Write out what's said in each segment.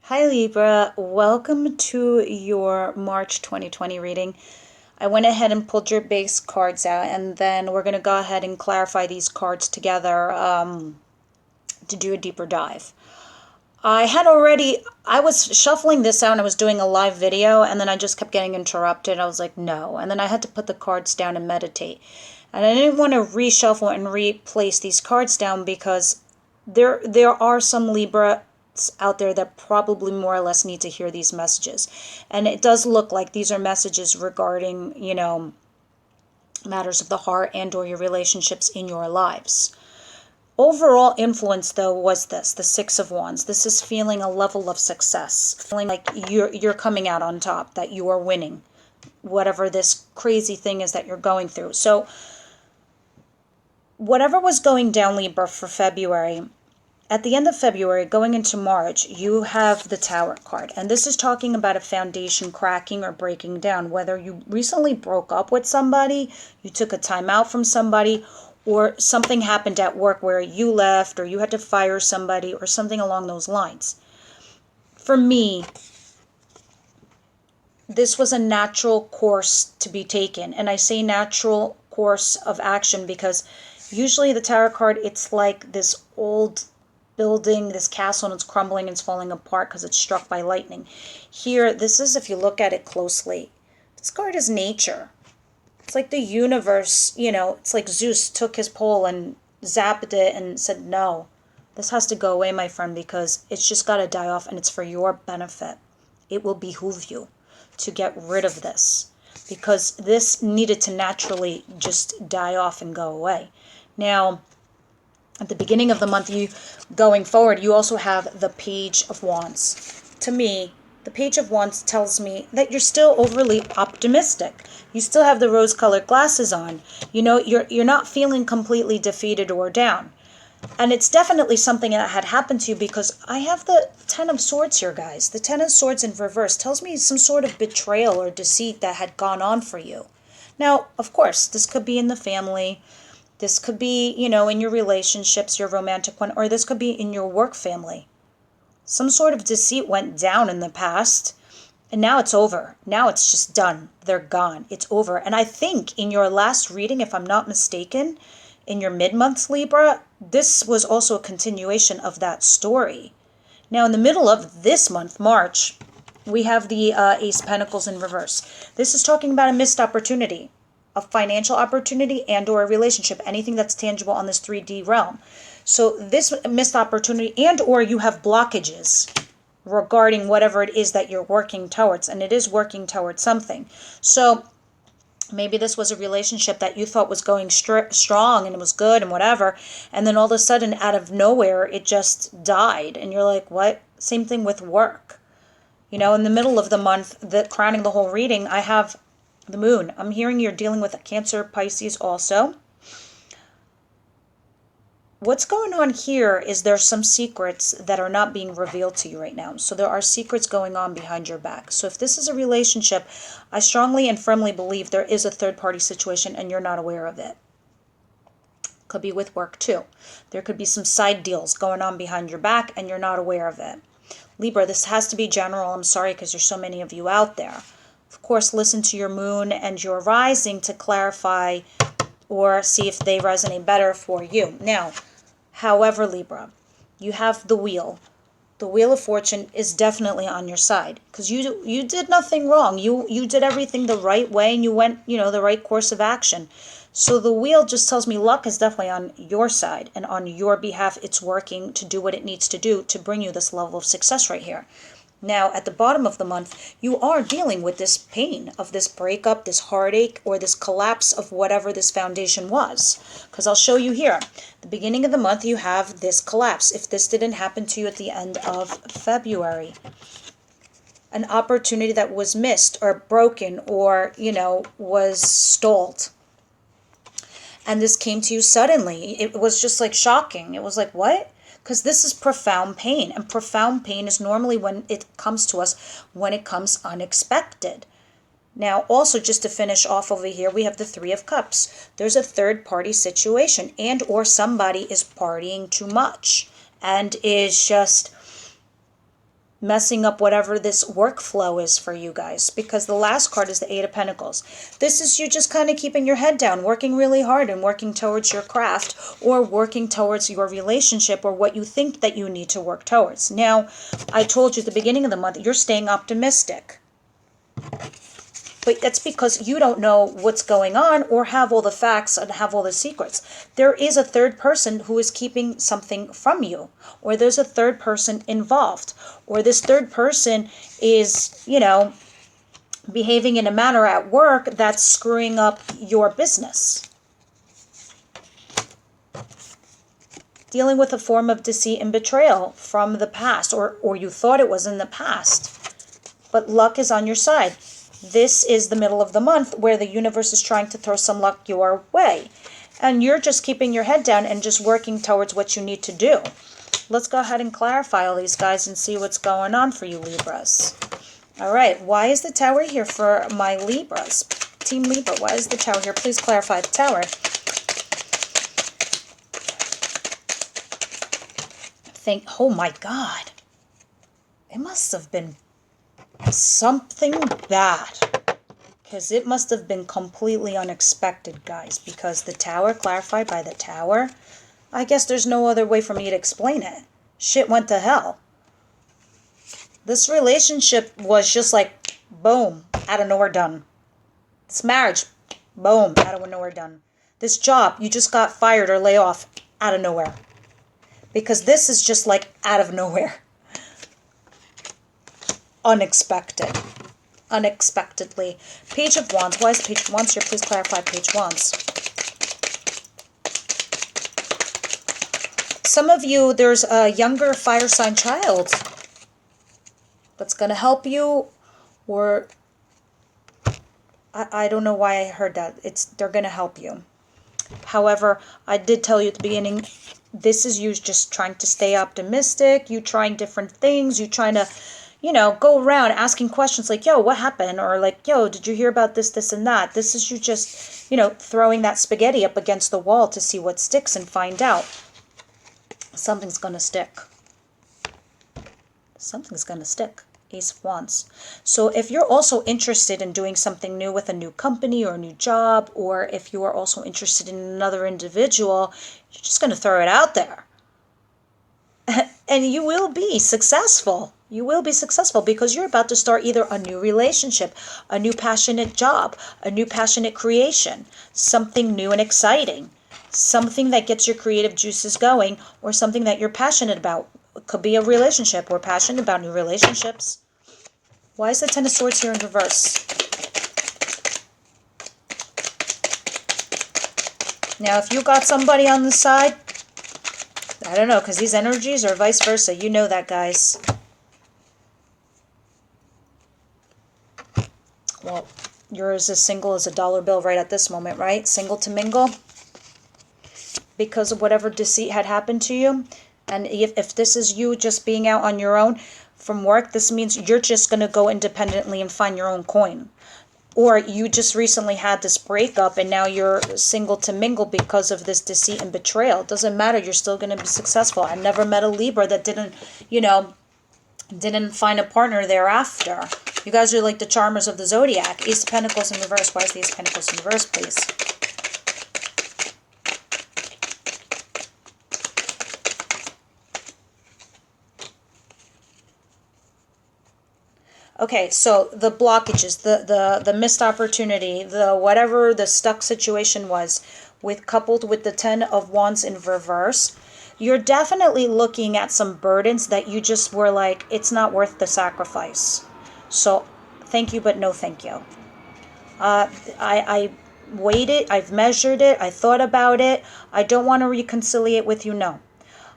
Hi Libra, welcome to your March 2020 reading. I went ahead and pulled your base cards out, and then we're going to go ahead and clarify these cards together to do a deeper dive. I was shuffling this out and I was doing a live video, and then I just kept getting interrupted. I was like, no. And then I had to put the cards down and meditate. And I didn't want to reshuffle and replace these cards down because there are some Libra out there that probably more or less need to hear these messages. And it does look like these are messages regarding, matters of the heart and or your relationships in your lives. Overall influence though was the Six of Wands. This is feeling a level of success, feeling like you're coming out on top, that you are winning whatever this crazy thing is that you're going through. So whatever was going down, Libra, for February, at the end of February, going into March, you have the Tower card. And this is talking about a foundation cracking or breaking down. Whether you recently broke up with somebody, you took a time out from somebody, or something happened at work where you left, or you had to fire somebody, or something along those lines. For me, this was a natural course to be taken. And I say natural course of action because usually the Tower card, it's like this old building, this castle, and it's crumbling and it's falling apart because it's struck by lightning. Here, this is, if you look at it closely, this card is nature. It's like the universe, it's like Zeus took his pole and zapped it and said, no, this has to go away, my friend, because it's just got to die off, and it's for your benefit. It will behoove you to get rid of this because this needed to naturally just die off and go away. Now, at the beginning of the month, going forward, you also have the Page of Wands. To me, the Page of Wands tells me that you're still overly optimistic. You still have the rose-colored glasses on. You're not feeling completely defeated or down. And it's definitely something that had happened to you because I have the Ten of Swords here, guys. The Ten of Swords in reverse tells me some sort of betrayal or deceit that had gone on for you. Now, of course, this could be in the family. This could be, in your relationships, your romantic one, or this could be in your work family. Some sort of deceit went down in the past, and now it's over. Now it's just done. They're gone. It's over. And I think in your last reading, if I'm not mistaken, in your mid-month Libra, this was also a continuation of that story. Now, in the middle of this month, March, we have the Ace of Pentacles in reverse. This is talking about a missed opportunity, a financial opportunity and or a relationship, anything that's tangible on this 3D realm. So this missed opportunity and or you have blockages regarding whatever it is that you're working towards, and it is working towards something. So maybe this was a relationship that you thought was going strong and it was good and whatever, and then all of a sudden out of nowhere it just died and you're like, what? Same thing with work. In the middle of the month, crowning the whole reading, I have the Moon. I'm hearing you're dealing with a Cancer, Pisces also. What's going on here is there's some secrets that are not being revealed to you right now. So there are secrets going on behind your back. So if this is a relationship, I strongly and firmly believe there is a third-party situation and you're not aware of it. Could be with work too. There could be some side deals going on behind your back and you're not aware of it. Libra, this has to be general. I'm sorry because there's so many of you out there. Of course, listen to your moon and your rising to clarify or see if they resonate better for you. Now, however, Libra, you have the Wheel. The Wheel of Fortune is definitely on your side because you did nothing wrong. You did everything the right way and you went, the right course of action. So the Wheel just tells me luck is definitely on your side and on your behalf. It's working to do what it needs to do to bring you this level of success right here. Now, at the bottom of the month, you are dealing with this pain of this breakup, this heartache, or this collapse of whatever this foundation was. Because I'll show you here. The beginning of the month, you have this collapse. If this didn't happen to you at the end of February, an opportunity that was missed or broken or, was stalled. And this came to you suddenly. It was just like shocking. It was like, what? Because this is profound pain. And profound pain is normally when it comes to us, when it comes unexpected. Now, also, just to finish off over here, we have the Three of Cups. There's a third-party situation and or somebody is partying too much and is just messing up whatever this workflow is for you guys, because the last card is the Eight of Pentacles. This is you just kind of keeping your head down, working really hard and working towards your craft or working towards your relationship or what you think that you need to work towards. Now, I told you at the beginning of the month, you're staying optimistic. But that's because you don't know what's going on or have all the facts and have all the secrets. There is a third person who is keeping something from you, or there's a third person involved, or this third person is, you know, behaving in a manner at work that's screwing up your business. Dealing with a form of deceit and betrayal from the past, or you thought it was in the past. But luck is on your side. This is the middle of the month where the universe is trying to throw some luck your way. And you're just keeping your head down and just working towards what you need to do. Let's go ahead and clarify all these guys and see what's going on for you Libras. All right, why is the Tower here for my Libras? Team Libra, why is the Tower here? Please clarify the Tower. Oh my God. It must have been something bad, because it must have been completely unexpected, guys, because the Tower, clarified by the Tower, I guess there's no other way for me to explain it. Shit went to hell. This relationship was just like, boom, out of nowhere done. This marriage, boom, out of nowhere done. This job, you just got fired or lay off, out of nowhere. Because this is just like out of nowhere. Unexpectedly. Page of Wands. Why is Page of Wands here? Please clarify Page of Wands. Some of you, there's a younger fire sign child that's going to help you, or I don't know why I heard that. They're going to help you. However, I did tell you at the beginning, this is you just trying to stay optimistic, you trying different things, you trying to, you know, go around asking questions like, yo, what happened? Or like, yo, did you hear about this, this, and that? This is you just, you know, throwing that spaghetti up against the wall to see what sticks and find out. Something's going to stick. Something's going to stick. Ace of Wands. So if you're also interested in doing something new with a new company or a new job, or if you are also interested in another individual, you're just going to throw it out there. And you will be successful. You will be successful because you're about to start either a new relationship, a new passionate job, a new passionate creation, something new and exciting, something that gets your creative juices going, or something that you're passionate about. It could be a relationship. We're passionate about new relationships. Why is the Ten of Swords here in reverse? Now, if you got somebody on the side, I don't know, because these energies are vice versa. You know that, guys. Well, you're as single as a dollar bill right at this moment, right? Single to mingle. Because of whatever deceit had happened to you. And if this is you just being out on your own from work, this means you're just going to go independently and find your own coin. Or you just recently had this breakup and now you're single to mingle because of this deceit and betrayal. It doesn't matter. You're still going to be successful. I never met a Libra that didn't, you know, didn't find a partner thereafter. You guys are like the charmers of the zodiac. Ace of Pentacles in reverse. Why is the Ace of Pentacles in reverse, please? Okay, so the blockages, the missed opportunity, the whatever the stuck situation was, coupled with the Ten of Wands in reverse, you're definitely looking at some burdens that you just were like, it's not worth the sacrifice. So thank you, but no thank you. I weighed it, I've measured it, I thought about it. I don't want to reconciliate with you, no.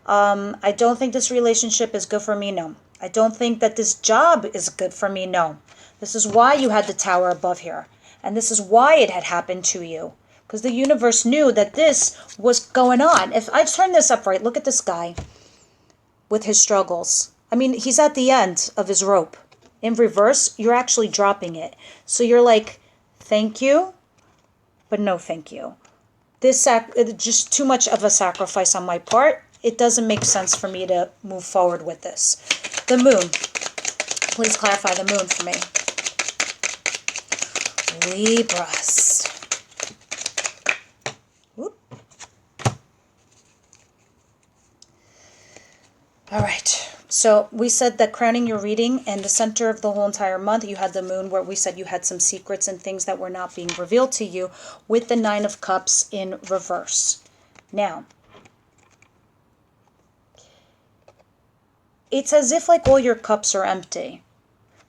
I don't think this relationship is good for me, no. I don't think that this job is good for me, no. This is why you had the Tower above here. And this is why it had happened to you. Because the universe knew that this was going on. If I turn this up right, look at this guy with his struggles. I mean, he's at the end of his rope. In reverse, you're actually dropping it. So you're like, thank you, but no thank you. This just too much of a sacrifice on my part. It doesn't make sense for me to move forward with this. The Moon. Please clarify the moon for me. Libras. Whoop. All right. So we said that crowning your reading and the center of the whole entire month, you had the moon, where we said you had some secrets and things that were not being revealed to you, with the Nine of Cups in reverse. Now, it's as if like all your cups are empty,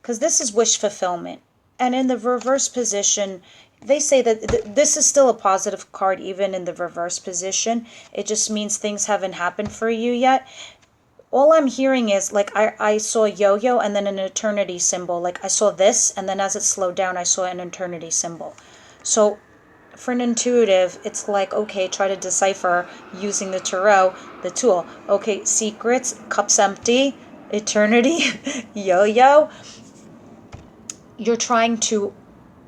because this is wish fulfillment. And in the reverse position, they say that this is still a positive card even in the reverse position. It just means things haven't happened for you yet. All I'm hearing is, like, I saw a yo-yo and then an eternity symbol. Like, I saw this, and then as it slowed down, I saw an eternity symbol. So, for an intuitive, it's like, okay, try to decipher using the tarot, the tool. Okay, secrets, cups empty, eternity, yo-yo. You're trying to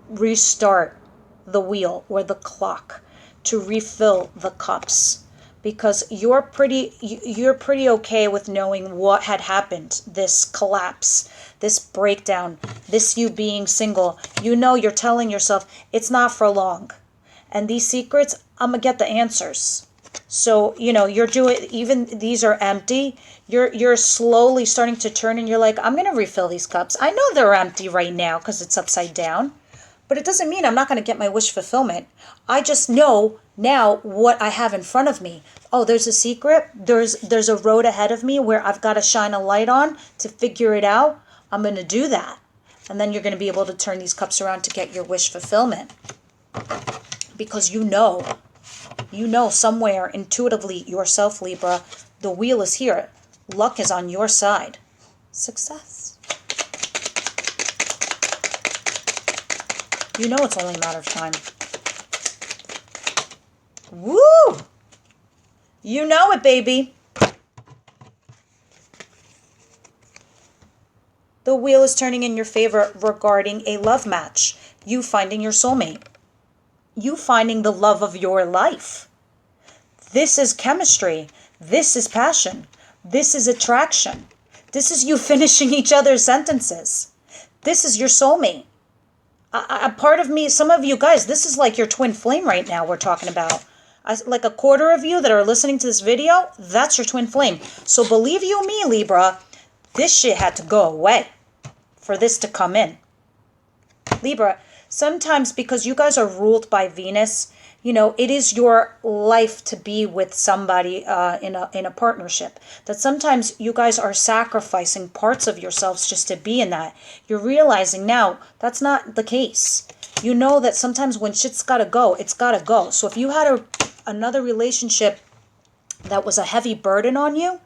restart the wheel or the clock to refill the cups, because you're pretty okay with knowing what had happened, this collapse, this breakdown, this you being single. You know, you're telling yourself it's not for long, and these secrets, I'm gonna get the answers. So, you know, you're doing, even these are empty, you're slowly starting to turn, and you're like, I'm gonna refill these cups. I know they're empty right now because it's upside down, but it doesn't mean I'm not going to get my wish fulfillment. I just know now what I have in front of me. Oh, there's a secret. There's a road ahead of me where I've got to shine a light on to figure it out. I'm going to do that. And then you're going to be able to turn these cups around to get your wish fulfillment. Because you know somewhere intuitively yourself, Libra, the wheel is here. Luck is on your side. Success. You know it's only a matter of time. Woo! You know it, baby. The wheel is turning in your favor regarding a love match. You finding your soulmate. You finding the love of your life. This is chemistry. This is passion. This is attraction. This is you finishing each other's sentences. This is your soulmate. A part of me, some of you guys, this is like your twin flame right now we're talking about. Like a quarter of you that are listening to this video, that's your twin flame. So believe you me, Libra, this shit had to go away for this to come in. Libra, sometimes because you guys are ruled by Venus, you know, it is your life to be with somebody in a partnership. That sometimes you guys are sacrificing parts of yourselves just to be in that. You're realizing now that's not the case. You know that sometimes when shit's gotta go, it's gotta go. So if you had another relationship that was a heavy burden on you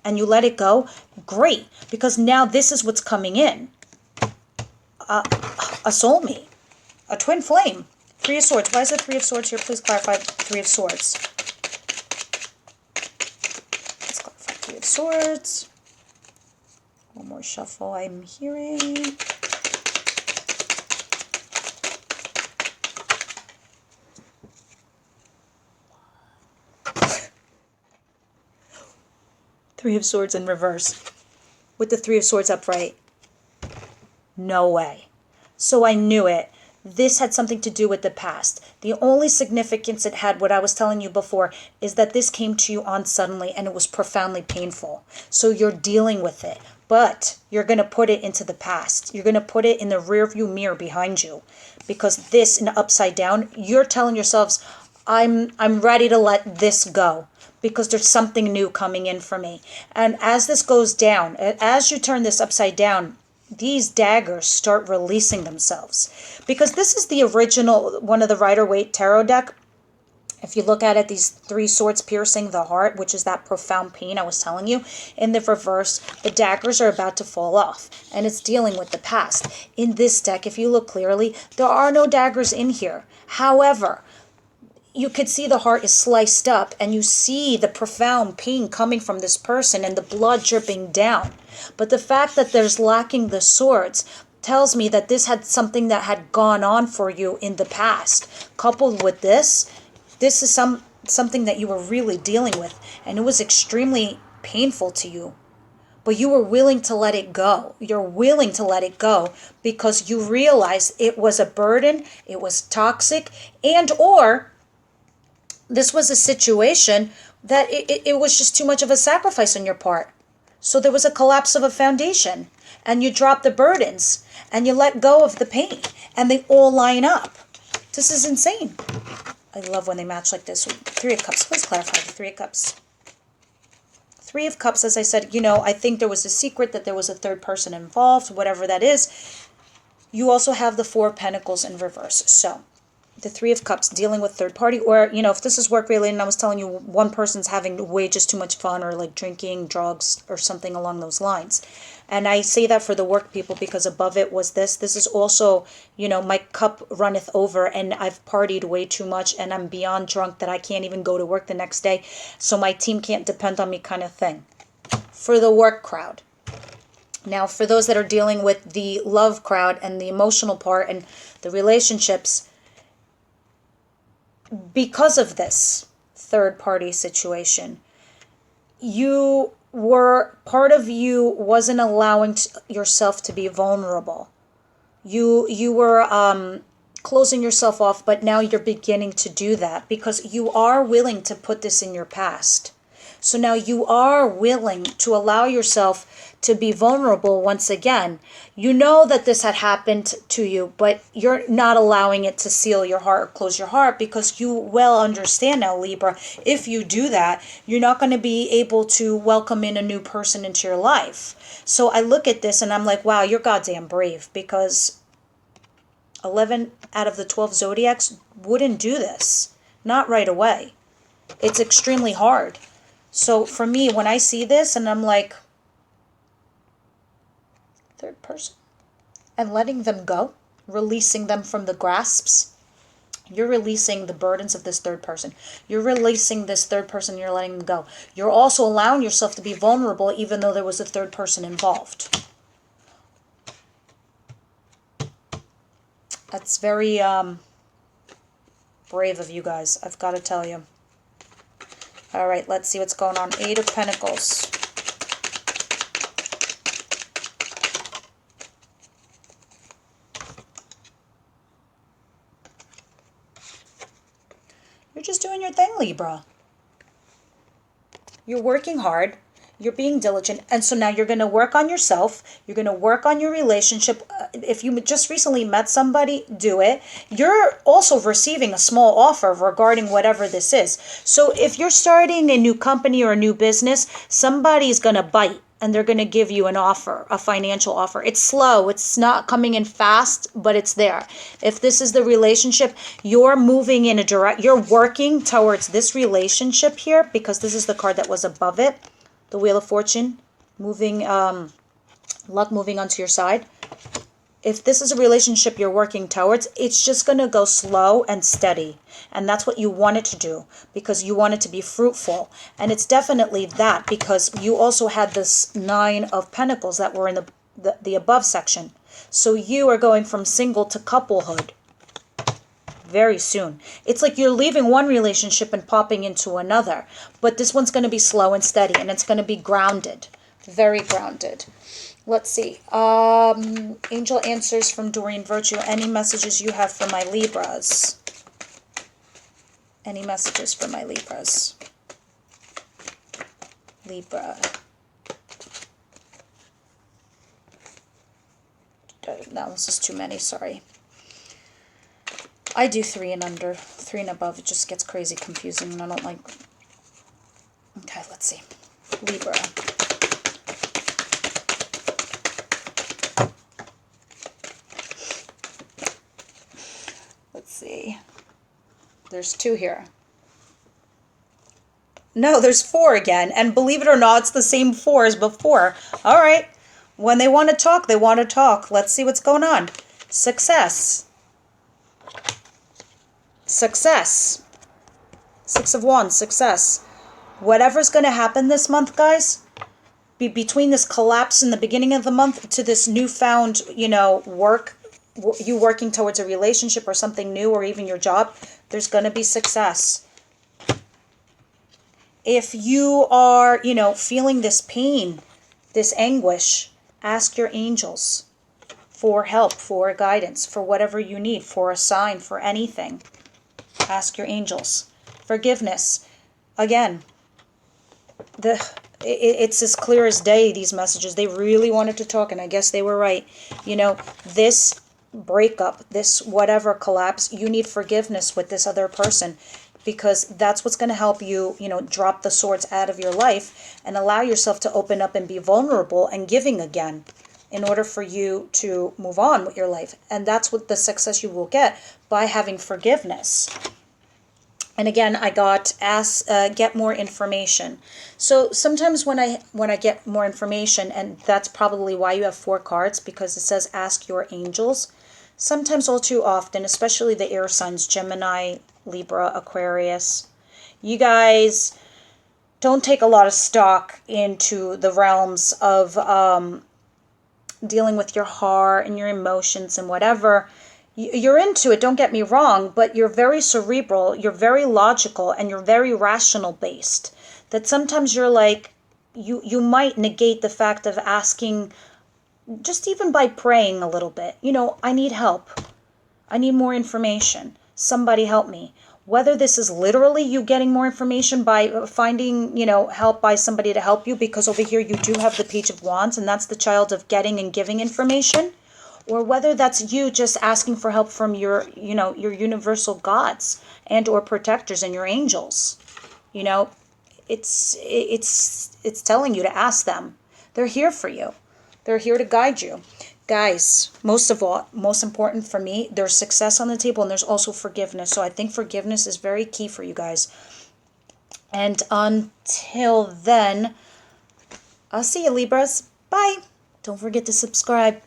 and you let it go, great. Because now this is what's coming in. A soulmate. A twin flame. Three of Swords. Why is the Three of Swords here? Please clarify Three of Swords. Let's clarify Three of Swords. One more shuffle I'm hearing. Three of Swords in reverse. With the Three of Swords upright. No way. So I knew it. This had something to do with the past. The only significance it had, what I was telling you before, is that this came to you on suddenly and it was profoundly painful. So you're dealing with it. But you're going to put it into the past. You're going to put it in the rearview mirror behind you. Because this, in upside down, you're telling yourselves, I'm ready to let this go. Because there's something new coming in for me. And as this goes down, as you turn this upside down, these daggers start releasing themselves. Because this is the original, one of the Rider-Waite tarot deck. If you look at it, these three swords piercing the heart, which is that profound pain I was telling you. In the reverse, the daggers are about to fall off. And it's dealing with the past. In this deck, if you look clearly, there are no daggers in here. However, you could see the heart is sliced up and you see the profound pain coming from this person and the blood dripping down. But the fact that there's lacking the swords tells me that this had something that had gone on for you in the past. Coupled with this is something that you were really dealing with, and it was extremely painful to you. but you were willing to let it go. You're willing to let it go because you realized it was a burden, it was toxic, and or this was a situation that it was just too much of a sacrifice on your part. So there was a collapse of a foundation, and you dropped the burdens, and you let go of the pain, and they all line up. This is insane. I love when they match like this. Three of Cups. Please clarify the Three of Cups. Three of Cups, as I said, I think there was a secret that there was a third person involved, whatever that is. You also have the Four of Pentacles in reverse. So the Three of Cups, dealing with third party, or, if this is work related and I was telling you one person's having way just too much fun or like drinking, drugs, or something along those lines. And I say that for the work people because above it was this. This is also, my cup runneth over and I've partied way too much and I'm beyond drunk that I can't even go to work the next day. So my team can't depend on me kind of thing. For the work crowd. Now, for those that are dealing with the love crowd and the emotional part and the relationships, because of this third party situation, part of you wasn't allowing yourself to be vulnerable. You were closing yourself off, but now you're beginning to do that because you are willing to put this in your past. So now you are willing to allow yourself to be vulnerable once again. You know that this had happened to you, but you're not allowing it to seal your heart or close your heart because you well understand now, Libra, if you do that, you're not going to be able to welcome in a new person into your life. So I look at this and I'm like, wow, you're goddamn brave, because 11 out of the 12 zodiacs wouldn't do this. Not right away. It's extremely hard. So for me, when I see this and I'm like, third person, and letting them go, releasing them from the grasps, you're releasing the burdens of this third person. You're releasing this third person, you're letting them go. You're also allowing yourself to be vulnerable even though there was a third person involved. That's very brave of you guys, I've got to tell you. All right, let's see what's going on. Eight of Pentacles. You're just doing your thing, Libra. You're working hard. You're being diligent. And so now you're going to work on yourself. You're going to work on your relationship. If you just recently met somebody, do it. You're also receiving a small offer regarding whatever this is. So if you're starting a new company or a new business, somebody's going to bite and they're going to give you an offer, a financial offer. It's slow. It's not coming in fast, but it's there. If this is the relationship, you're moving in you're working towards this relationship here because this is the card that was above it. The Wheel of Fortune, moving, luck moving onto your side. If this is a relationship you're working towards, it's just going to go slow and steady. And that's what you want it to do because you want it to be fruitful. And it's definitely that because you also had this Nine of Pentacles that were in the above section. So you are going from single to couplehood very soon. It's like you're leaving one relationship and popping into another. But this one's going to be slow and steady, and it's going to be grounded. Very grounded. Let's see. Angel answers from Doreen Virtue. Any messages you have for my Libras? Any messages for my Libras? Libra. No, this is too many, sorry. I do 3 and under. 3 and above, it just gets crazy confusing and I don't like... Okay, let's see. Libra. Let's see. There's 2 here. No, there's 4 again. And believe it or not, it's the same 4 as before. All right. When they want to talk, they want to talk. Let's see what's going on. Success. Success. 6 of Wands, success. Whatever's going to happen this month, guys, between this collapse in the beginning of the month to this newfound, work, you working towards a relationship or something new or even your job, there's going to be success. If you are, feeling this pain this anguish, ask your angels for help, for guidance, for whatever you need, for a sign, for anything. Ask your angels. Forgiveness. Again, it's as clear as day, these messages. They really wanted to talk, and I guess they were right. You know, this breakup, this whatever collapse, you need forgiveness with this other person, because that's what's going to help you, you know, drop the swords out of your life and allow yourself to open up and be vulnerable and giving again in order for you to move on with your life. And that's what the success you will get by having forgiveness. And again, I got get more information. So sometimes when I get more information, and that's probably why you have 4 cards, because it says ask your angels. Sometimes, all too often, especially the air signs, Gemini, Libra, Aquarius, you guys don't take a lot of stock into the realms of dealing with your heart and your emotions and whatever. You're into it, don't get me wrong, but you're very cerebral, you're very logical, and you're very rational based. That sometimes you're like, you might negate the fact of asking, just even by praying a little bit. You know, I need help. I need more information. Somebody help me. Whether this is literally you getting more information by finding, you know, help by somebody to help you, because over here you do have the Page of Wands, and that's the child of getting and giving information. Or whether that's you just asking for help from your, you know, your universal gods and or protectors and your angels. You know, it's telling you to ask them. They're here for you. They're here to guide you. Guys, most of all, most important for me, there's success on the table, and there's also forgiveness. So I think forgiveness is very key for you guys. And until then, I'll see you, Libras. Bye. Don't forget to subscribe.